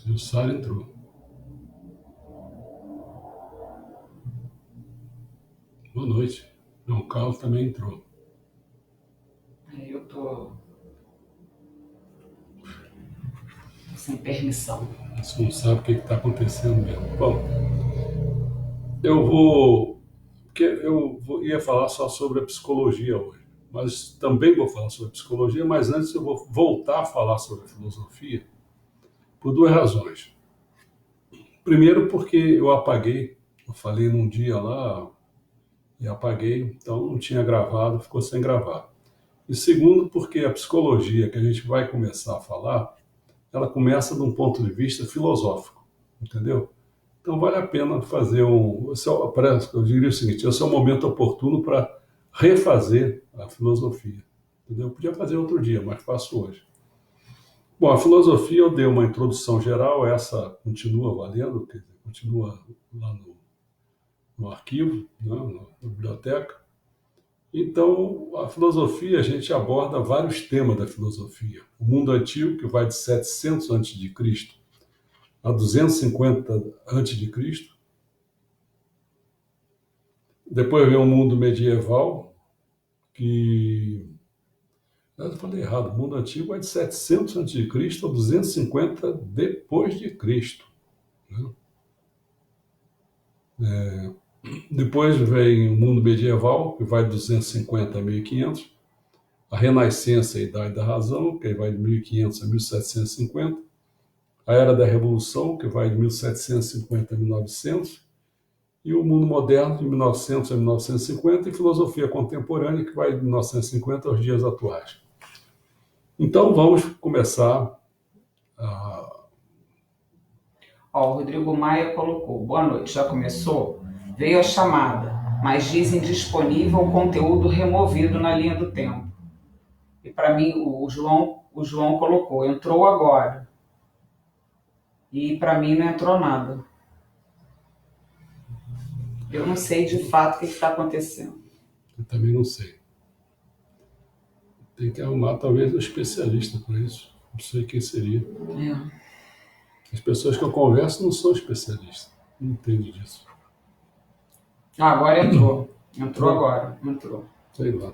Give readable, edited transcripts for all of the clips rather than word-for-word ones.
E o Sara entrou. Boa noite. Não, o Carlos também entrou. Eu tô sem permissão. Você não sabe o que está acontecendo mesmo. Bom, eu vou. Porque ia falar só sobre a psicologia hoje. Mas também vou falar sobre a psicologia, mas antes eu vou voltar a falar sobre a filosofia por duas razões. Primeiro, porque eu apaguei, eu falei num dia lá e apaguei, então não tinha gravado, ficou sem gravar. E segundo, porque a psicologia que a gente vai começar a falar, ela começa de um ponto de vista filosófico, entendeu? Então vale a pena fazer eu diria o seguinte, esse é o momento oportuno para refazer a filosofia, entendeu? Eu podia fazer outro dia, mas faço hoje. Bom, a filosofia eu dei uma introdução geral, essa continua valendo, quer dizer, continua lá no arquivo, né, na biblioteca. Então, a filosofia, a gente aborda vários temas da filosofia. O mundo antigo, que vai de 700 a.C. a 250 a.C. Depois vem o mundo medieval, que... Eu falei errado, o mundo antigo é de 700 a.C. a 250 depois de Cristo. Né? Depois vem o mundo medieval, que vai de 250 a 1500. A Renascença e a Idade da Razão, que vai de 1500 a 1750. A Era da Revolução, que vai de 1750 a 1900. E o mundo moderno, de 1900 a 1950. E filosofia contemporânea, que vai de 1950 aos dias atuais. Então, vamos começar a... O Rodrigo Maia colocou: boa noite, já começou? Veio a chamada, mas diz indisponível o conteúdo removido na linha do tempo. E para mim, o João colocou: entrou agora. E para mim não entrou nada. Eu não sei de fato o que está acontecendo. Eu também não sei. Tem que arrumar talvez um especialista para isso. Não sei quem seria. As pessoas que eu converso não são especialistas. Não entendo disso. Agora entrou. Entrou agora. Entrou. Sei lá.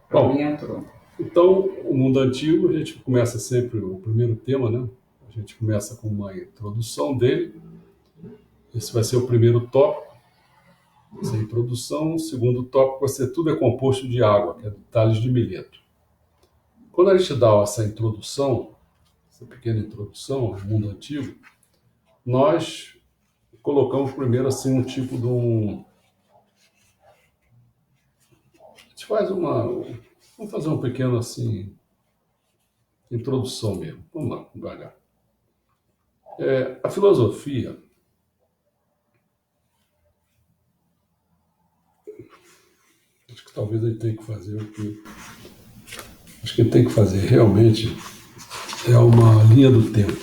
Para mim entrou. Então, o mundo antigo, a gente começa sempre o primeiro tema, né? A gente começa com uma introdução dele. Esse vai ser o primeiro tópico. Essa introdução. O segundo tópico vai ser tudo é composto de água, que é do Tales de Mileto. Quando a gente dá essa introdução, essa pequena introdução ao mundo antigo, nós colocamos primeiro assim um tipo de um... A gente faz uma... Vamos fazer um pequeno assim... introdução mesmo. Vamos lá, devagar. A filosofia... Acho que talvez ele tenha que fazer o que... Acho que ele tem que fazer realmente é uma linha do tempo.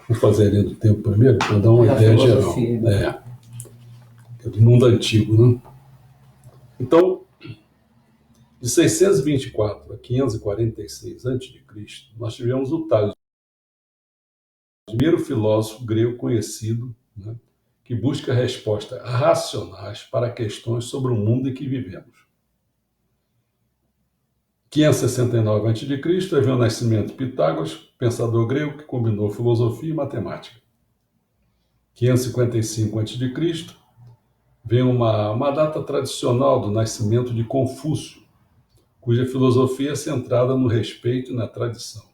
Vou fazer a linha do tempo primeiro para dar uma ideia geral. É do mundo antigo, né? Então, de 624 a 546 a.C., nós tivemos o Tales, o primeiro filósofo grego conhecido, né, que busca respostas racionais para questões sobre o mundo em que vivemos. 569 a.C., havia o nascimento de Pitágoras, pensador grego que combinou filosofia e matemática. 555 a.C., vem uma data tradicional do nascimento de Confúcio, cuja filosofia é centrada no respeito e na tradição.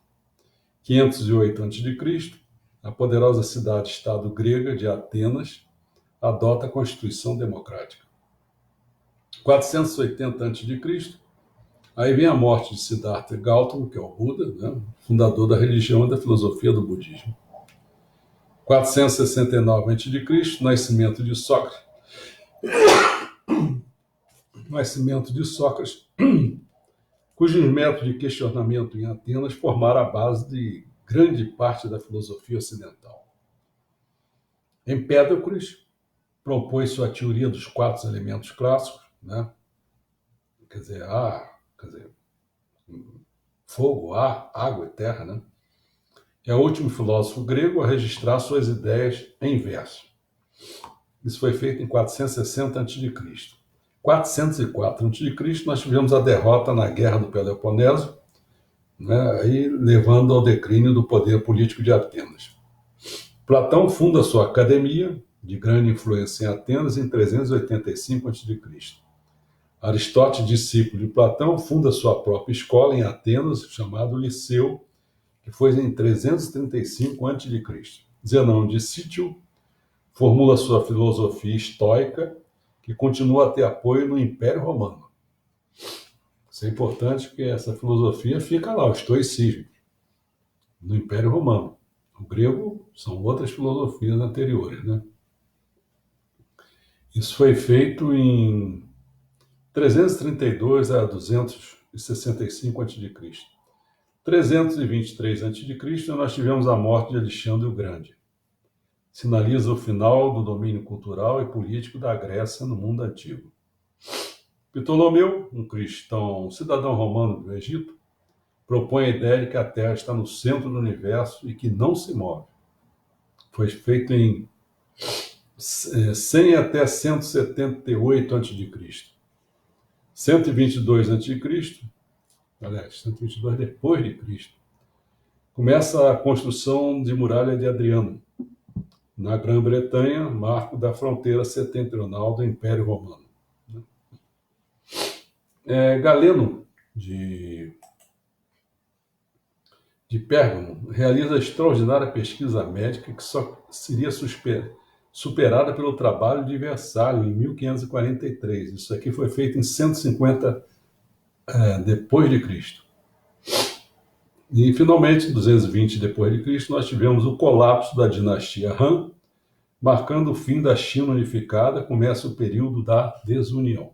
508 a.C., a poderosa cidade-estado grega de Atenas adota a Constituição Democrática. 480 a.C., aí vem a morte de Siddhartha Gautama, que é o Buda, né, fundador da religião e da filosofia do budismo. 469 a.C., nascimento de Sócrates, cujos métodos de questionamento em Atenas formaram a base de grande parte da filosofia ocidental. Empédocles propôs sua teoria dos 4 elementos clássicos, né? Fogo, ar, água e terra, né? É o último filósofo grego a registrar suas ideias em verso. Isso foi feito em 460 a.C. 404 a.C., nós tivemos a derrota na Guerra do Peloponeso, né, aí levando ao declínio do poder político de Atenas. Platão funda sua academia, de grande influência em Atenas, em 385 a.C. Aristóteles, discípulo de Platão, funda sua própria escola em Atenas, chamado Liceu, que foi em 335 a.C. Zenão de Sítio formula sua filosofia estoica, que continua a ter apoio no Império Romano. Isso é importante porque essa filosofia fica lá, o estoicismo, no Império Romano. O grego são outras filosofias anteriores, né? Isso foi feito em 332 a 265 a.C. 323 a.C., nós tivemos a morte de Alexandre o Grande. Sinaliza o final do domínio cultural e político da Grécia no mundo antigo. Ptolomeu, um cristão, um cidadão romano do Egito, propõe a ideia de que a Terra está no centro do universo e que não se move. Foi feito em 100 até 178 a.C. 122 a.C., aliás, 122 depois de Cristo, começa a construção de muralha de Adriano, na Grã-Bretanha, marco da fronteira setentrional do Império Romano. Galeno, de Pérgamo, realiza extraordinária pesquisa médica que só seria superada pelo trabalho de Versalhes, em 1543. Isso aqui foi feito em 150 depois de Cristo. E, finalmente, em 220 depois de Cristo, nós tivemos o colapso da dinastia Han, marcando o fim da China unificada, começa o período da desunião.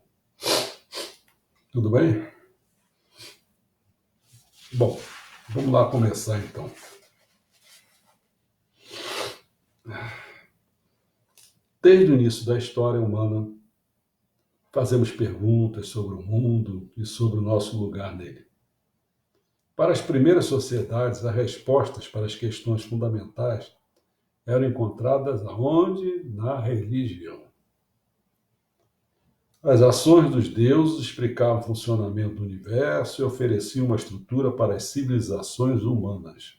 Tudo bem? Bom, vamos lá começar então. Desde o início da história humana, fazemos perguntas sobre o mundo e sobre o nosso lugar nele. Para as primeiras sociedades, as respostas para as questões fundamentais eram encontradas aonde? Na religião. As ações dos deuses explicavam o funcionamento do universo e ofereciam uma estrutura para as civilizações humanas.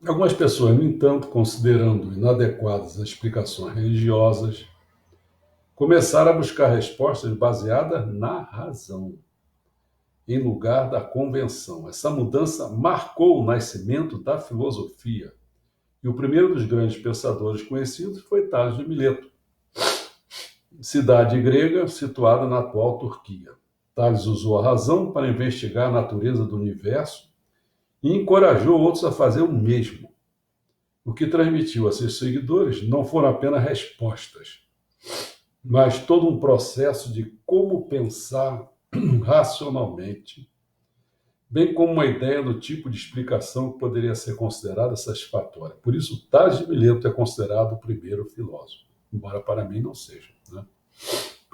Algumas pessoas, no entanto, considerando inadequadas as explicações religiosas, começaram a buscar respostas baseadas na razão, em lugar da convenção. Essa mudança marcou o nascimento da filosofia. E o primeiro dos grandes pensadores conhecidos foi Tales de Mileto, cidade grega situada na atual Turquia. Tales usou a razão para investigar a natureza do universo e encorajou outros a fazer o mesmo. O que transmitiu a seus seguidores não foram apenas respostas, mas todo um processo de como pensar racionalmente, bem como uma ideia do tipo de explicação que poderia ser considerada satisfatória. Por isso, Tales de Mileto é considerado o primeiro filósofo, embora para mim não seja, né?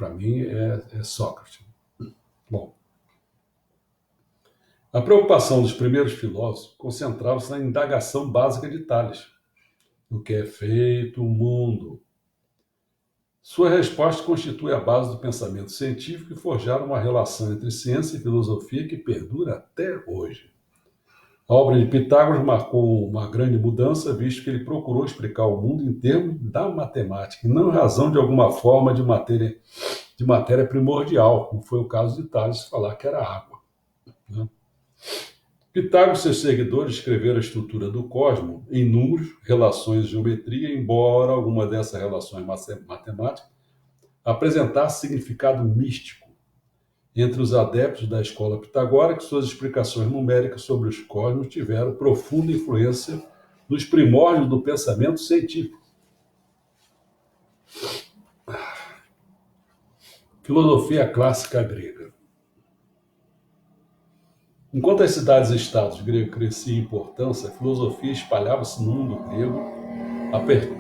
para mim, é Sócrates. Bom, a preocupação dos primeiros filósofos concentrava-se na indagação básica de Tales, do que é feito o mundo. Sua resposta constitui a base do pensamento científico e forjaram uma relação entre ciência e filosofia que perdura até hoje. A obra de Pitágoras marcou uma grande mudança, visto que ele procurou explicar o mundo em termos da matemática, e não em razão de alguma forma de matéria primordial, como foi o caso de Tales falar que era água, né? Pitágoras e seus seguidores escreveram a estrutura do cosmos em números, relações e geometria, embora alguma dessas relações matemáticas apresentasse significado místico. Entre os adeptos da escola pitagórica, suas explicações numéricas sobre os cosmos tiveram profunda influência nos primórdios do pensamento científico. Filosofia clássica grega. Enquanto as cidades-estados gregos cresciam em importância, a filosofia espalhava-se no mundo grego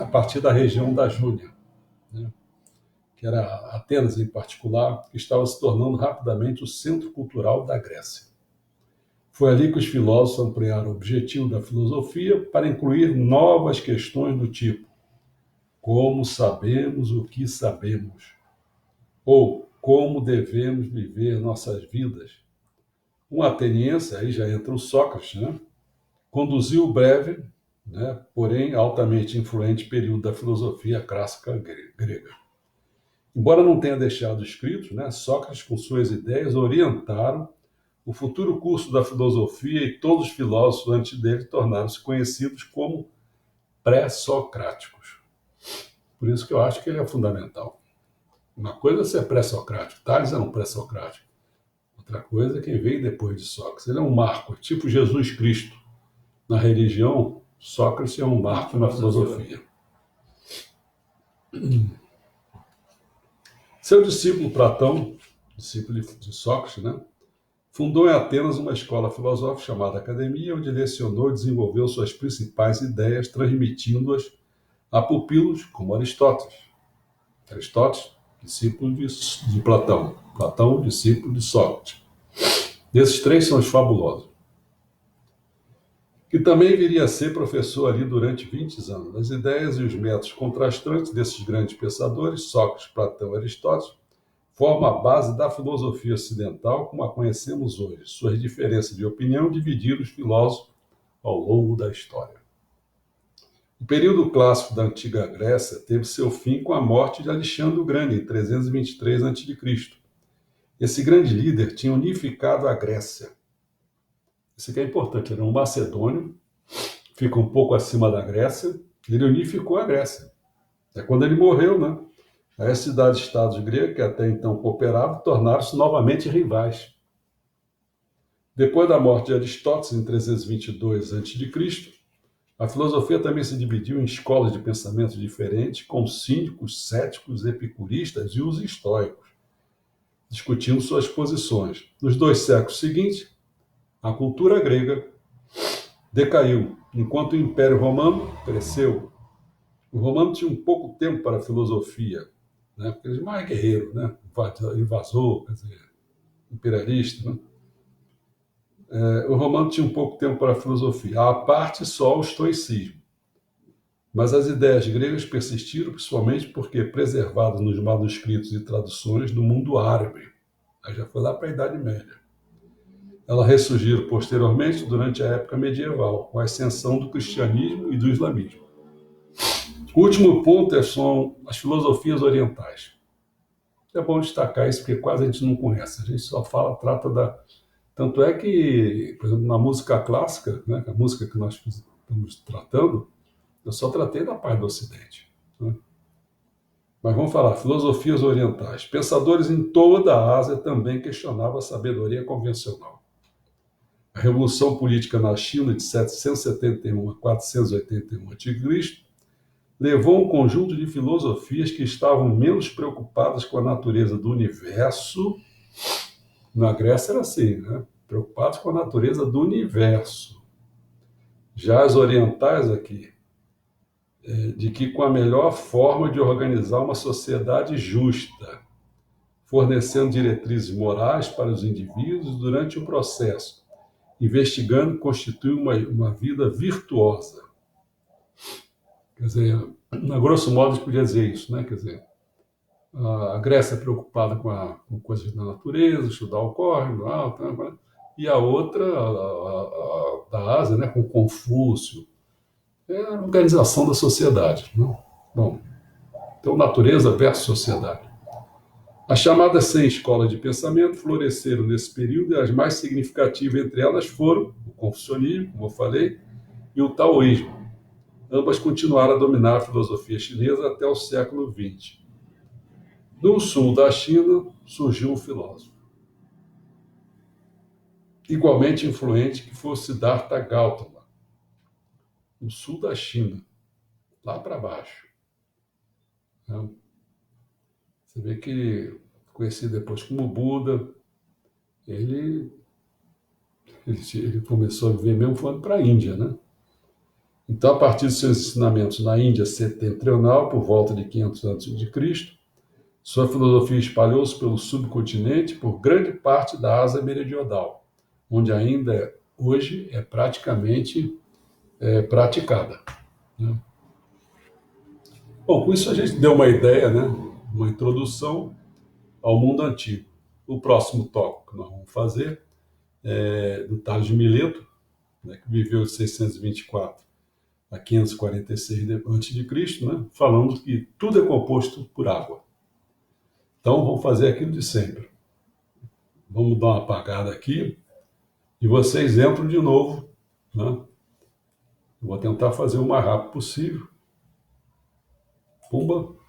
a partir da região da Jônia, né? Que era Atenas em particular, que estava se tornando rapidamente o centro cultural da Grécia. Foi ali que os filósofos ampliaram o objetivo da filosofia para incluir novas questões do tipo: como sabemos o que sabemos? Ou como devemos viver nossas vidas? Um ateniense, aí já entra o Sócrates, né? Conduziu o breve, né, porém altamente influente período da filosofia clássica grega. Embora não tenha deixado escritos, né, Sócrates, com suas ideias, orientaram o futuro curso da filosofia e todos os filósofos antes dele tornaram-se conhecidos como pré-socráticos. Por isso que eu acho que ele é fundamental. Uma coisa é ser pré-socrático. Tales era um pré-socrático. Outra coisa é quem veio depois de Sócrates. Ele é um marco, tipo Jesus Cristo. Na religião, Sócrates é um marco na filosofia. Seu discípulo Platão, discípulo de Sócrates, né, fundou em Atenas uma escola filosófica chamada Academia, onde lecionou e desenvolveu suas principais ideias, transmitindo-as a pupilos como Aristóteles. Aristóteles, discípulo de Platão. Platão, discípulo de Sócrates. Desses três são os fabulosos. Que também viria a ser professor ali durante 20 anos. As ideias e os métodos contrastantes desses grandes pensadores, Sócrates, Platão e Aristóteles, formam a base da filosofia ocidental como a conhecemos hoje. Suas diferenças de opinião dividiram os filósofos ao longo da história. O período clássico da antiga Grécia teve seu fim com a morte de Alexandre o Grande, em 323 a.C. Esse grande líder tinha unificado a Grécia. Isso aqui é importante, ele era um macedônio, fica um pouco acima da Grécia, ele unificou a Grécia. É quando ele morreu, né? As cidades-estados gregas, que até então cooperavam, tornaram-se novamente rivais. Depois da morte de Aristóteles, em 322 a.C., a filosofia também se dividiu em escolas de pensamento diferentes, com cínicos, céticos, epicuristas e os estoicos, discutindo suas posições. Nos 2 séculos seguintes, a cultura grega decaiu, enquanto o Império Romano cresceu. O romano tinha um pouco tempo para a filosofia, né? Porque ele mais guerreiro, né? Invasor, quer dizer, imperialista, né? O romano tinha um pouco tempo para a filosofia, à parte só o estoicismo. Mas as ideias gregas persistiram, principalmente porque preservadas nos manuscritos e traduções do mundo árabe. Aí já foi lá para a Idade Média. Elas ressurgiram posteriormente durante a época medieval, com a ascensão do cristianismo e do islamismo. O último ponto são as filosofias orientais. É bom destacar isso porque quase a gente não conhece. A gente só trata da... Tanto é que, por exemplo, na música clássica, né, a música que nós estamos tratando, eu só tratei da parte do Ocidente, né? Mas vamos falar, filosofias orientais. Pensadores em toda a Ásia também questionavam a sabedoria convencional. A Revolução Política na China, de 771 a 481 a.C., levou um conjunto de filosofias que estavam menos preocupadas com a natureza do universo. Na Grécia era assim, né? Preocupados com a natureza do universo. Já as orientais aqui, de que com a melhor forma de organizar uma sociedade justa. fornecendo diretrizes morais para os indivíduos durante o processo, investigando constitui uma vida virtuosa. Quer dizer, a grosso modo, a gente podia dizer isso, né? Quer dizer, a Grécia é preocupada com coisas da natureza, estudar o córrego, e a outra, da Ásia, né? Com Confúcio, é a organização da sociedade. Né? Bom, então, natureza versus sociedade. As chamadas 100 escolas de pensamento floresceram nesse período e as mais significativas entre elas foram o confucionismo, como eu falei, e o taoísmo. Ambas continuaram a dominar a filosofia chinesa até o século XX. No sul da China surgiu um filósofo, igualmente influente, que foi Siddhartha Gautama. No sul da China, lá para baixo. Você vê que, conhecido depois como Buda, ele começou a viver mesmo falando para a Índia, né? Então, a partir de seus ensinamentos na Índia setentrional, por volta de 500 a.C., sua filosofia espalhou-se pelo subcontinente por grande parte da Ásia Meridional, onde ainda hoje é praticamente praticada. Né? Bom, com isso a gente deu uma ideia, né? Uma introdução ao mundo antigo. O próximo tópico que nós vamos fazer é do Tales de Mileto, né, que viveu de 624 a 546 a.C., né, falando que tudo é composto por água. Então, vamos fazer aquilo de sempre. Vamos dar uma apagada aqui e vocês entram de novo. Né? Vou tentar fazer o mais rápido possível. Pumba!